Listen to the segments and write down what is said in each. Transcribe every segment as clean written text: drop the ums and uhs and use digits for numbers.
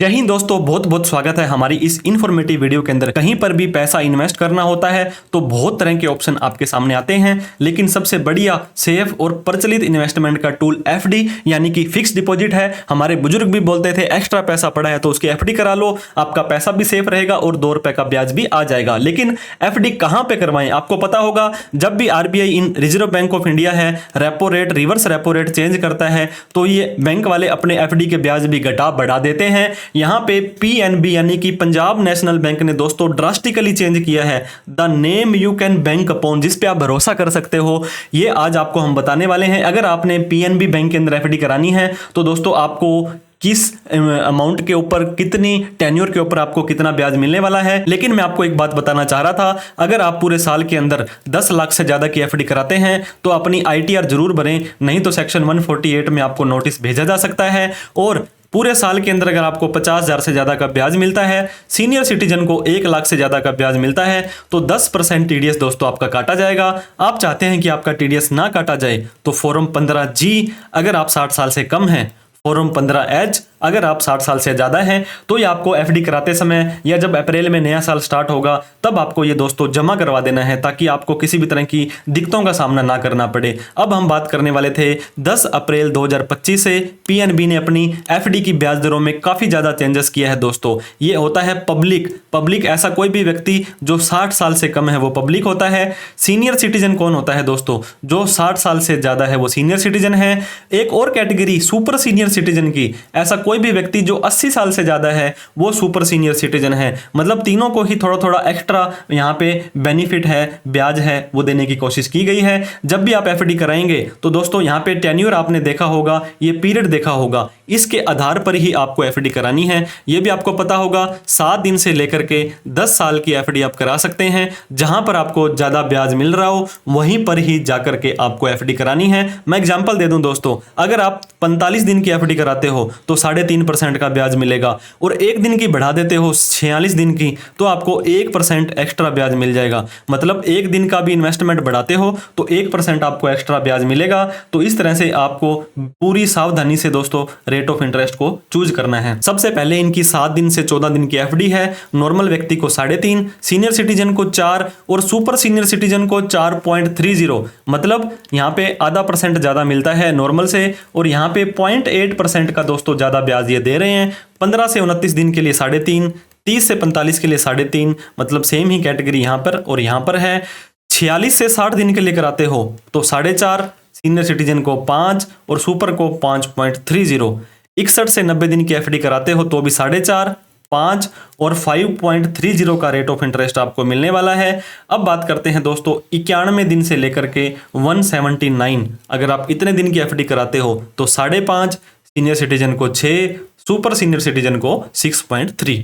जय हिंद दोस्तों, बहुत बहुत स्वागत है हमारी इस इन्फॉर्मेटिव वीडियो के अंदर। कहीं पर भी पैसा इन्वेस्ट करना होता है तो बहुत तरह के ऑप्शन आपके सामने आते हैं, लेकिन सबसे बढ़िया सेफ और प्रचलित इन्वेस्टमेंट का टूल एफडी यानी कि फिक्स डिपॉजिट है। हमारे बुजुर्ग भी बोलते थे एक्स्ट्रा पैसा पड़ा है तो उसकी एफडी करा लो, आपका पैसा भी सेफ रहेगा और 2 रुपए का ब्याज भी आ जाएगा। लेकिन एफडी कहां पे करवाएं? आपको पता होगा, जब भी आरबीआई इन रिजर्व बैंक ऑफ इंडिया है repo rate, reverse repo rate change करता है तो ये बैंक वाले अपने एफडी के ब्याज भी घटा बढ़ा देते हैं। यहां पे पीएनबी यानी कि पंजाब नेशनल बैंक ने दोस्तों ड्रास्टिकली चेंज किया है the name you can bank upon, जिस पे आप भरोसा कर सकते हो। ये आज आपको हम बताने वाले हैं। अगर आपने पीएनबी बैंक के अंदर एफडी करानी है तो दोस्तों आपको किस अमाउंट के ऊपर, कितनी टेन्योर के ऊपर आपको कितना ब्याज मिलने वाला है। लेकिन मैं आपको एक बात बताना चाह रहा था, अगर आप पूरे साल के अंदर 10 लाख से ज्यादा की एफडी कराते हैं तो अपनी आईटीआर जरूर भरें, नहीं तो सेक्शन 148 में आपको नोटिस भेजा जा सकता है। और पूरे साल के अंदर अगर आपको 50,000 से ज्यादा का ब्याज मिलता है, सीनियर सिटीजन को 1 लाख से ज्यादा का ब्याज मिलता है तो 10% टीडीएस दोस्तों आपका काटा जाएगा। आप चाहते हैं कि आपका टीडीएस ना काटा जाए तो फॉर्म 15G अगर आप 60 साल से कम हैं, फॉर्म 15H अगर आप 60 साल से ज्यादा हैं, तो ये आपको एफडी कराते समय या जब अप्रैल में नया साल स्टार्ट होगा तब आपको ये दोस्तों जमा करवा देना है, ताकि आपको किसी भी तरह की दिक्कतों का सामना ना करना पड़े। अब हम बात करने वाले थे 10 अप्रैल 2025 से पीएनबी ने अपनी एफडी की ब्याज दरों में काफी ज्यादा चेंजेस किया है दोस्तों। ये होता है पब्लिक ऐसा कोई भी व्यक्ति जो 60 साल से कम है वो पब्लिक होता है। सीनियर सिटीजन कौन होता है दोस्तों? जो 60 साल से ज्यादा है वो सीनियर सिटीजन है। एक और कैटेगरी सुपर सीनियर सिटीजन की, ऐसा कोई भी व्यक्ति जो 80 साल से ज्यादा है वो सुपर सीनियर सिटीजन है। मतलब तीनों को ही थोड़ा थोड़ा एक्स्ट्रा यहां पे बेनिफिट है, ब्याज है, वो देने की कोशिश की गई है। जब भी आप एफडी कराएंगे तो दोस्तों यहां पे टेन्योर आपने देखा होगा, ये पीरियड देखा होगा, इसके आधार पर ही आपको एफडी करानी है। ये भी आपको पता होगा 7 दिन से लेकर के 10 साल की एफडी आप करा सकते हैं। जहां पर आपको ज्यादा ब्याज मिल रहा हो वहीं पर ही जाकर के आपको एफडी करानी है। मैं एग्जांपल दे दूं दोस्तों, अगर आप 45 दिन की एफडी कराते हो तो 3.5% का ब्याज मिलेगा, और 1 दिन की बढ़ा देते हो 46 दिन की तो आपको 1% एक्स्ट्रा ब्याज मिल जाएगा। मतलब 1 दिन का भी इन्वेस्टमेंट बढ़ाते हो तो 1% आपको एक्स्ट्रा ब्याज मिलेगा। तो इस तरह से आपको पूरी सावधानी से दोस्तों रेट ऑफ इंटरेस्ट को चूज करना है। सबसे पहले इनकी 7 दिन से 14 दिन की एफडी है। नॉर्मल व्यक्ति को 3.5, सीनियर सिटीजन को 4 और सुपर सीनियर सिटीजन को 4.30। मतलब यहाँ पे आधा % ज्यादा मिलता है नॉर्मल से, और यहाँ पे 0.8% का दोस्तों ज्यादा ब्याज ये दे रहे हैं। 15 से 29 दिन के लिए 3.5, 30 से 45 के लिए 3.5, मतलब सेम ही कैटेगरी यहाँ पर और यहाँ पर है। 46 से 60 दिन के लिए कराते हो तो 4.5, सीनियर सिटीजन को 5 और सुपर को 5.30। 61 से 90 दिन की एफडी कराते हो तो भी 4.5, 5 और 5.30 का रेट ऑफ इंटरेस्ट आपको मिलने वाला है। अब बात करते हैं दोस्तों 91 दिन से लेकर के 179, अगर आप इतने दिन की एफडी कराते हो तो 5.5, सीनियर सिटीजन को 6, सुपर सीनियर सिटीजन को 6.3।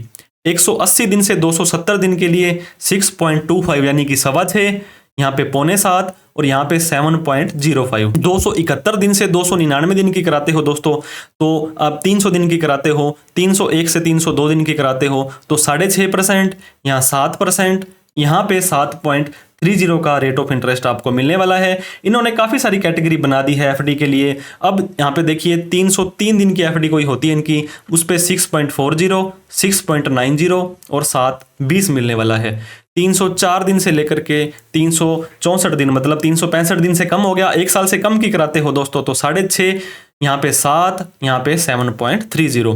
180 दिन से 270 दिन के लिए 6.25 यानी कि 6.25, यहाँ पे 6.25 और यहाँ पे 7.05। 271 दिन से 299 दिन की कराते हो दोस्तों तो आप 300 दिन की कराते हो, 301 से 302 दिन की कराते हो तो 6.5%, यहाँ 7%, यहाँ पे 7.30 का रेट ऑफ इंटरेस्ट आपको मिलने वाला है। इन्होंने काफी सारी कैटेगरी बना दी है एफडी के लिए। अब यहाँ पे देखिए 303 दिन की एफडी कोई होती है इनकी, उस पे 6.40, 6.90 और 7.20 मिलने वाला है। 304 दिन से लेकर के 364 दिन, मतलब 365 दिन से कम हो गया, 1 साल से कम की कराते हो दोस्तों तो 6.5, यहाँ पे 7, यहाँ पे 7.30।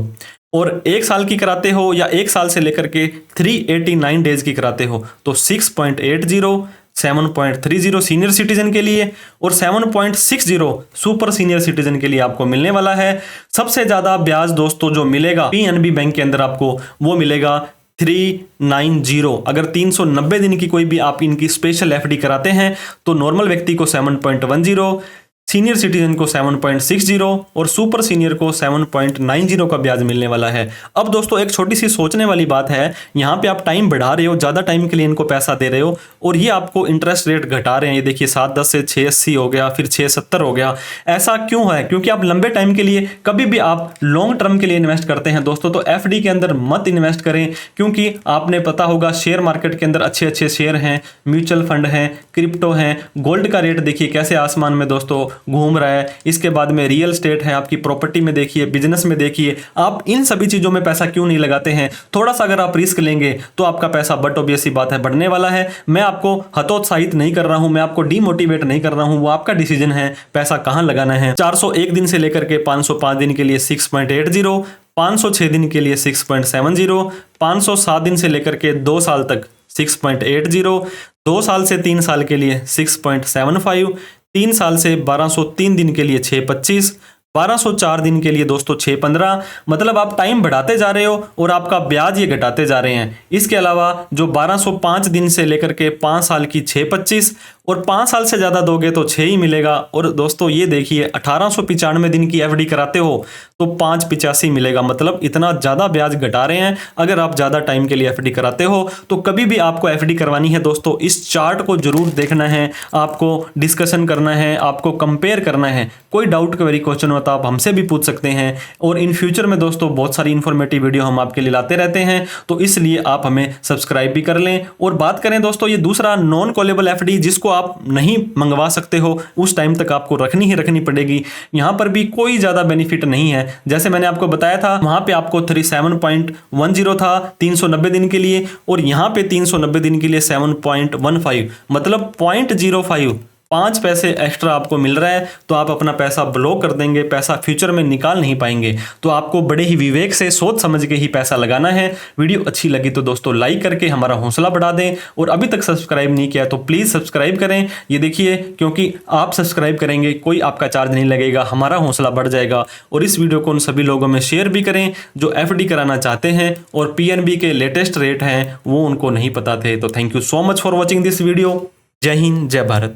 और 1 साल की कराते हो या 1 साल से लेकर के 389 डेज की कराते हो तो 6.80, 7.30 सीनियर सिटीजन के लिए और 7.60 सुपर सीनियर सिटीजन के लिए आपको मिलने वाला है। सबसे ज्यादा ब्याज दोस्तों जो मिलेगा पीएनबी बैंक के अंदर आपको वो मिलेगा 390। अगर 390 दिन की कोई भी आप इनकी स्पेशल एफडी कराते हैं तो नॉर्मल व्यक्ति को 7.10, सीनियर सिटीजन को 7.60 और सुपर सीनियर को 7.90 का ब्याज मिलने वाला है। अब दोस्तों एक छोटी सी सोचने वाली बात है, यहाँ पे आप टाइम बढ़ा रहे हो, ज्यादा टाइम के लिए इनको पैसा दे रहे हो और ये आपको इंटरेस्ट रेट घटा रहे हैं। ये देखिए 7.10 से 6.80 हो गया, फिर 6.70 हो गया। ऐसा क्यों है? क्योंकि आप लंबे टाइम के लिए, कभी भी आप लॉन्ग टर्म के लिए इन्वेस्ट करते हैं दोस्तों तो एफडी के अंदर मत इन्वेस्ट करें, क्योंकि आपने पता होगा शेयर मार्केट के अंदर अच्छे अच्छे शेयर हैं, म्यूचुअल फंड हैं, क्रिप्टो हैं, गोल्ड का रेट देखिए कैसे आसमान में दोस्तों घूम रहा है, इसके बाद में रियल स्टेट है, आपकी प्रॉपर्टी में देखिए, बिजनेस में देखिए, आप इन सभी चीजों में पैसा क्यों नहीं लगाते हैं? थोड़ा सा अगर आप रिस्क लेंगे तो आपका पैसा बट ऑब्वियस सी बात है बढ़ने वाला है। मैं आपको हतोत्साहित नहीं कर रहा हूं, मैं आपको डिमोटिवेट नहीं कर रहा हूं, वो आपका डिसीजन है पैसा कहां लगाना है। 401 दिन से लेकर के 505 दिन के लिए 6.80, 506 दिन के लिए 6.70, 507 दिन से लेकर के 2 साल तक 6.80, 2 साल से 3 साल के लिए 6.75, 3 साल से 1203 दिन के लिए 6.25, 1204 दिन के लिए दोस्तों 6.15। मतलब आप टाइम बढ़ाते जा रहे हो और आपका ब्याज ये घटाते जा रहे हैं। इसके अलावा जो 1205 दिन से लेकर के 5 साल की 6.25 और 5 साल से ज़्यादा दोगे तो 6 ही मिलेगा। और दोस्तों ये देखिए 1895 दिन की एफडी कराते हो तो 5.85 मिलेगा। मतलब इतना ज़्यादा ब्याज घटा रहे हैं। अगर आप ज़्यादा टाइम के लिए एफडी कराते हो तो कभी भी आपको एफडी करवानी है दोस्तों, इस चार्ट को जरूर देखना है, आपको डिस्कशन करना है, आपको कंपेयर करना है। कोई डाउट क्वेरी क्वेश्चन तो आप हमसे भी पूछ सकते हैं। और इन फ्यूचर में दोस्तों बहुत सारी इंफॉर्मेटिव वीडियो हम आपके लिए लाते रहते हैं, तो इसलिए आप हमें सब्सक्राइब भी कर लें। और बात करें दोस्तों ये दूसरा नॉन कॉलेबल एफडी जिसको आप नहीं मंगवा सकते हो, उस टाइम तक आपको रखनी ही रखनी पड़ेगी। यहां पर भी कोई ज्यादा बेनिफिट नहीं है। जैसे मैंने आपको बताया था वहां पे आपको 37.10 था 390 दिन के लिए, और यहां पे 390 दिन के लिए 7.15, मतलब 0.05 5 पैसे एक्स्ट्रा आपको मिल रहा है। तो आप अपना पैसा ब्लॉक कर देंगे, पैसा फ्यूचर में निकाल नहीं पाएंगे। तो आपको बड़े ही विवेक से सोच समझ के ही पैसा लगाना है। वीडियो अच्छी लगी तो दोस्तों लाइक करके हमारा हौसला बढ़ा दें, और अभी तक सब्सक्राइब नहीं किया तो प्लीज़ सब्सक्राइब करें। ये देखिए, क्योंकि आप सब्सक्राइब करेंगे कोई आपका चार्ज नहीं लगेगा, हमारा हौसला बढ़ जाएगा। और इस वीडियो को उन सभी लोगों में शेयर भी करें जो एफडी कराना चाहते हैं और पीएनबी के लेटेस्ट रेट हैं वो उनको नहीं पता थे। तो thank you so much for watching this video. जय हिंद, जय भारत।